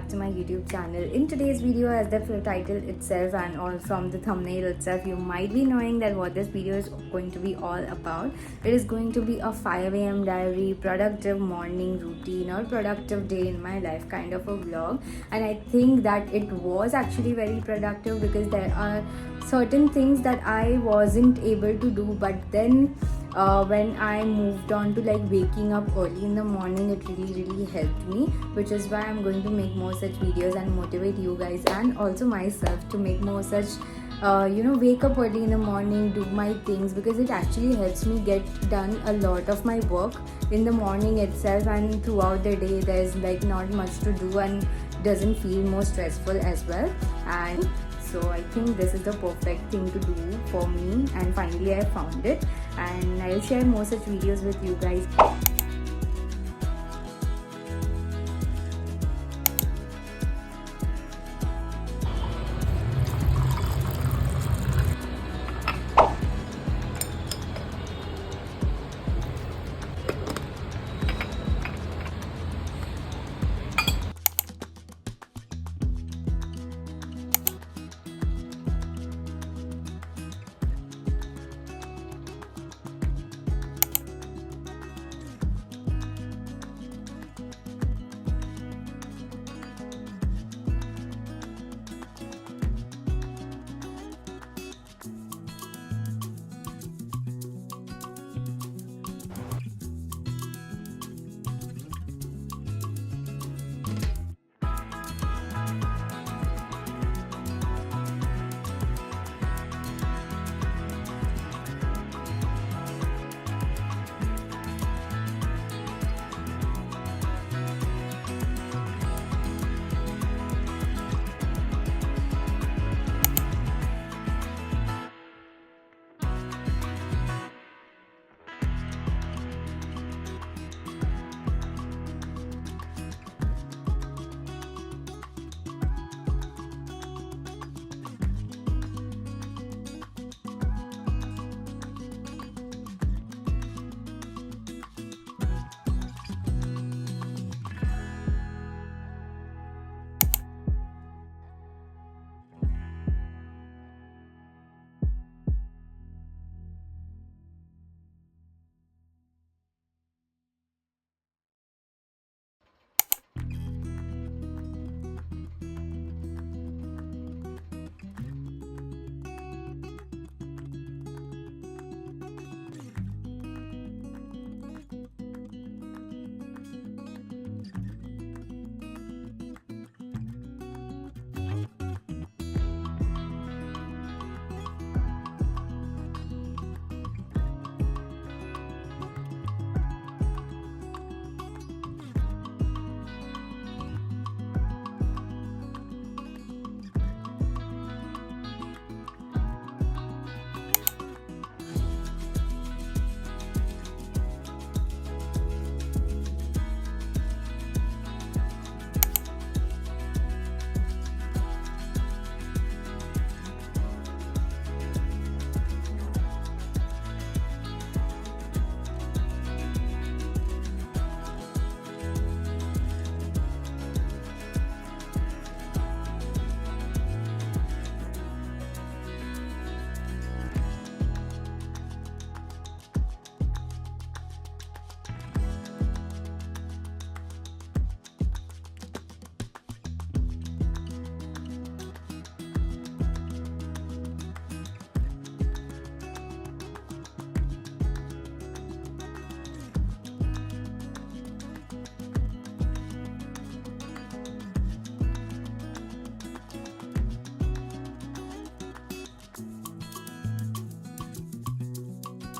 back to my YouTube channel. In today's video, as the title itself and all from the thumbnail itself, you might be knowing that what this video is going to be all about. It is going to be a 5 a.m. diary, productive morning routine or productive day in my life kind of a vlog. And I think that it was actually very productive because there are certain things that I wasn't able to do, but then when I moved on to like waking up early in the morning, it really helped me, which is why I'm going to make more such videos and motivate you guys and also myself to make more such wake up early in the morning, do my things, because it actually helps me get done a lot of my work in the morning itself, and throughout the day there's like not much to do and doesn't feel more stressful as well. And so I think this is the perfect thing to do for me, and finally I found it, and I'll share more such videos with you guys.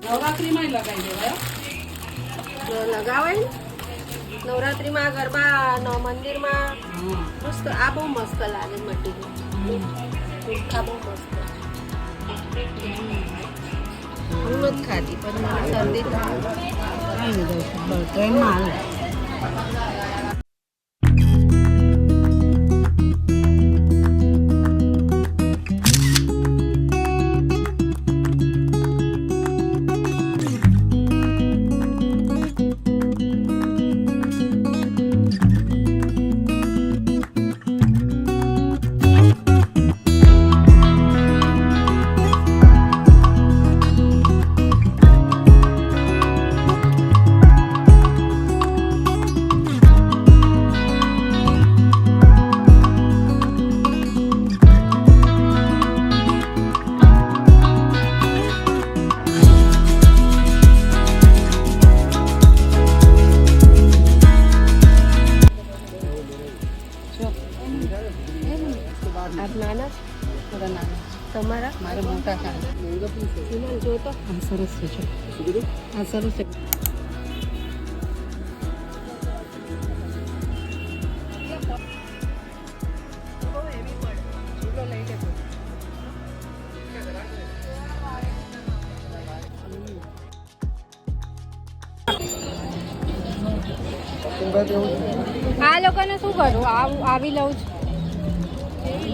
નવરાત્રીમાં લગાવી દેવાય, લગાવાય નવરાત્રીમાં ગરબા મંદિરમાં મસ્ત. આ બહુ મસ્ત લાગે મટીરિયલ, આ બહુ મસ્ત. હું નથી ખાતી પણ શરદી થાય. આ સરસ છે આ સરસ છે આ લોકોને શું કરું આવી લઉં છું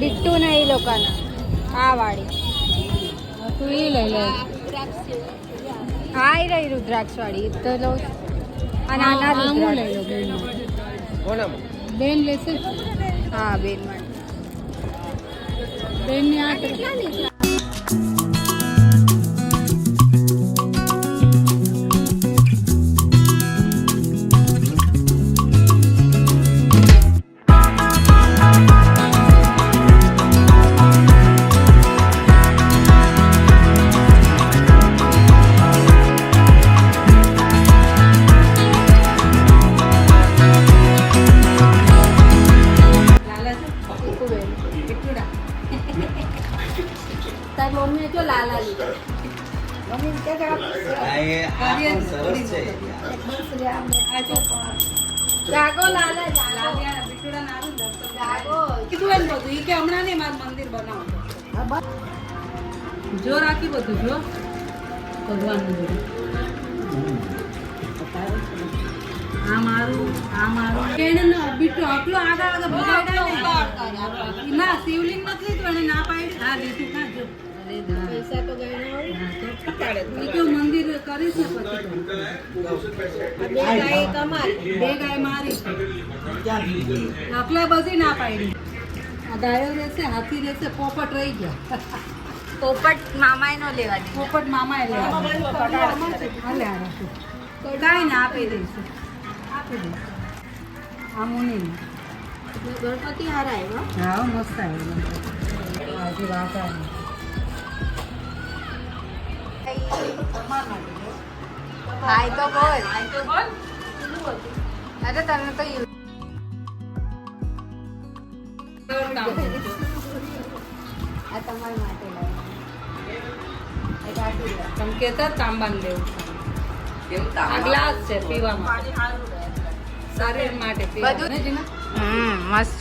બિટ્ટુ ને એ લોકોને આ વાળી તું એ લઈ લે હા એ રહી રુદ્રાક્ષ વાળી તો લઉં છું અને આના હું રુદ્રાક્ષ લઈ લઉં બેન લેશે હા બેન માટે બેન ને આ તારી મમ્મીએ જો લાલા લીધા જાગો લાલા જાગો જાગો કીધું એમ બધું ઈ કે હમણાં નહીં મારું મંદિર બનાવો જો રાખી બધું જો ભગવાનનું બધું આ મારું એને બીટુ આટલો આગળ ભગાડ્યા ના શિવલિંગ નથી તો એને ના પાડી હા લીધું કાં જો પૈસા તો ગણ્યા હોય ઈ કે મંદિર કરીશ ને પછી આ બે ગાય તમારી બે ગાય મારી આટલા બધી ના પાડી આ ગાયો રહેશે હાથી રહેશે પોપટ રહી ગયા પોપટ મામાએ નો લેવા દીધા પોપટ મામાએ લેવા હાલે આ રાખો ગાય ને આપી દઈશું આપી દઈશું આ મુનિ ગણપતિ હારા આવ્યો હા મસ્ત આવ્યો હજી વાત આવી હાય તો બોલ અરે તને તો આ તમારા માટે લાવ્યા તમે કહેતા તાંબાને લેવું આ ગ્લાસ છે પીવામાં શરીર માટે બધું મસ્ત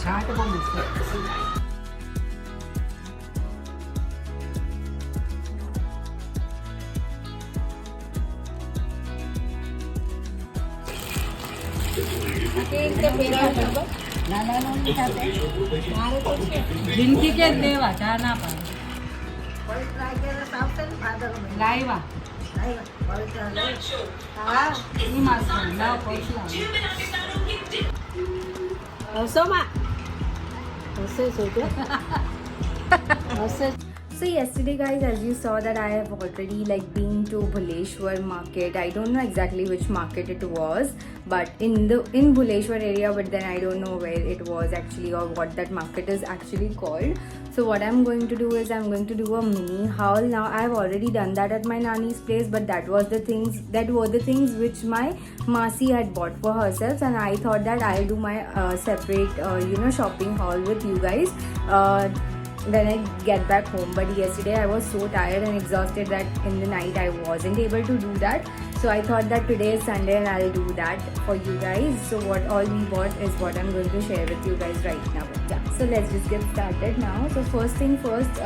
જિંદગી કે દેવા ચા ના પાડે લાવ્યા હા ઈ માસમાં લાવ પૈસા હસો માં હસે છોકરા હસે. So yesterday guys, as you saw that I have already like been to Bhuleshwar market. I don't know exactly which market it was, but in Bhuleshwar area, but then I don't know where it was actually or what that market is actually called. So what I'm going to do is I'm going to do a mini haul. Now I've already done that at my nanny's place, but that were the things which my Masi had bought for herself, and I thought that I'll do my separate shopping haul with you guys when I get back home. But yesterday I was so tired and exhausted that in the night I wasn't able to do that. So I thought that today is Sunday and I'll do that for you guys. So what all we bought is what I'm going to share with you guys right now. Yeah, so let's just get started now. So first thing first,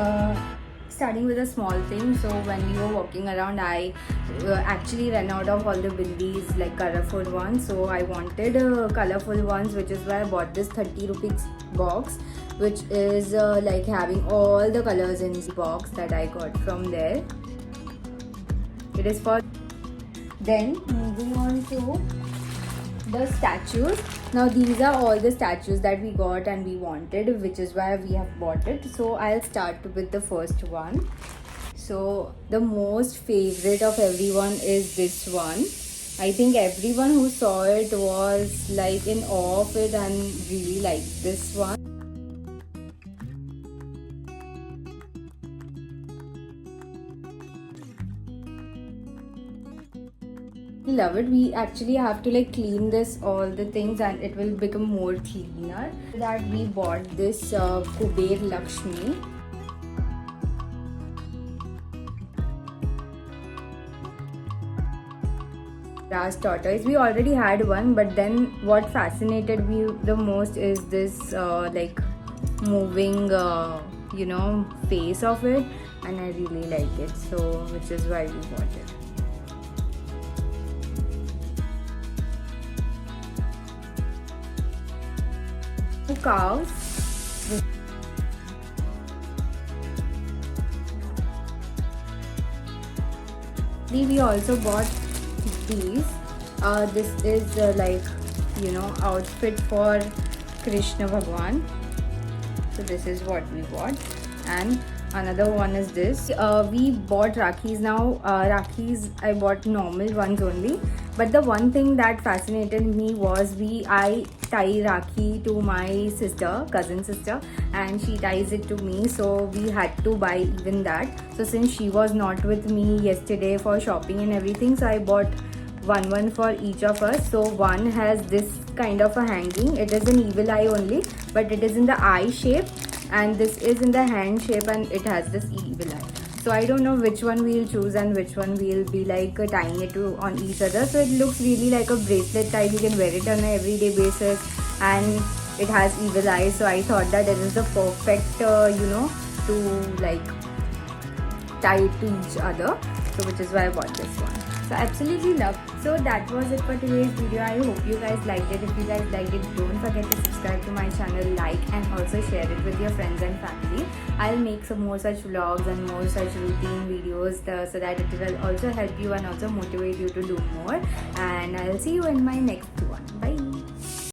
starting with a small thing. So when we were walking around, I actually ran out of all the bindis, like colorful ones. So I wanted colorful ones, which is why I bought this 30 rupees box, which is like having all the colors in this box that I got from there. It is for. Then moving on to the statues. Now these are all the statues that we got and we wanted, which is why we have bought it. So I'll start with the first one. So the most favorite of everyone is this one. I think everyone who saw it was like in awe of it and really liked this one. Love it. We actually have to like clean this all the things and it will become more cleaner. That we bought this Kuber Lakshmi. Brass tortoise. We already had one, but then what fascinated me the most is this like moving face of it, and I really like it, so which is why we bought it. Two cows. We also bought these. This is outfit for Krishna Bhagwan. So this is what we bought. And another one is this. We bought Rakhis now. Rakhis I bought normal ones only. But the one thing that fascinated me was I tie Rakhi to my sister, cousin sister, and she ties it to me. So we had to buy even that. So since she was not with me yesterday for shopping and everything, so I bought one for each of us. So one has this kind of a hanging. It is an evil eye only, but it is in the eye shape, and this is in the hand shape, and it has this evil eye. So I don't know which one we'll choose and which one we'll be like tying it to on each other. So it looks really like a bracelet type. You can wear it on an everyday basis, and it has evil eyes. So I thought that it is the perfect to like tie it to each other. So which is why I bought this one. So absolutely love. So that was it for today's video. I hope you guys liked it. If you guys liked it, don't forget to subscribe to my channel, like, and also share it with your friends and family. I'll make some more such vlogs and more such routine videos so that it will also help you and also motivate you to do more. And I'll see you in my next one.